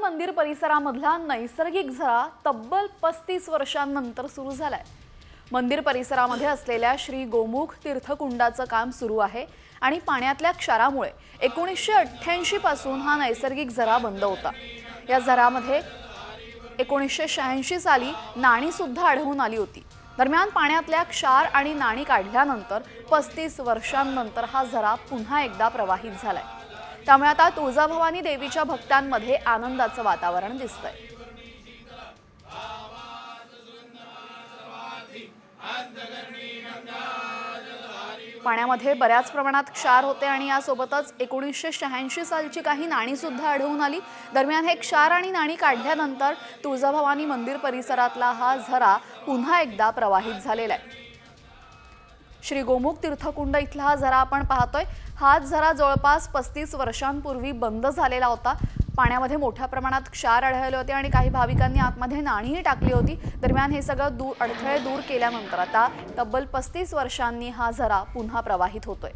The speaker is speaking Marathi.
मंदिर परिसरामधला नैसर्गिक झरा तब्बल 35 वर्षांनंतर सुरू झालाय। मंदिर परिसरामध्ये असलेल्या श्री गोमुख तीर्थकुंडाचं काम सुरू आहे आणि पाण्यातल्या क्षारामुळे 1988 पासून हा नैसर्गिक झरा बंद होता। या झऱ्यामध्ये 1986 साली नाणी सुद्धा आढळून आली होती। दरम्यान पाण्यातल्या क्षार आणि नाणी काढल्यानंतर 35 वर्षांनंतर हा झरा पुन्हा एकदा प्रवाहित झालाय। त्यामुळे आता तुळजाभवानी देवीच्या भक्तांमध्ये आनंदाचं वातावरण दिसतंय। पाण्यामध्ये बऱ्याच प्रमाणात क्षार होते आणि यासोबतच 1986 सालची काही नाणी सुद्धा आढळून आली। दरम्यान हे क्षार आणि नाणी काढल्यानंतर तुळजाभवानी मंदिर परिसरातला हा झरा पुन्हा एकदा प्रवाहित झालेला आहे। श्री गोमुख तीर्थकुंड इथला हा झरा आपण पाहतोय। हा झरा जवळपास 35 वर्षांपूर्वी बंद झालेला होता। पाण्यामध्ये मोठ्या प्रमाणात क्षार आढळले होते आणि काही भाविकांनी आतमध्ये नाणीही टाकली होती। दरम्यान हे सगळं अडथळे दूर केल्यानंतर आता तब्बल 35 वर्षांनी हा झरा पुन्हा प्रवाहित होतोय।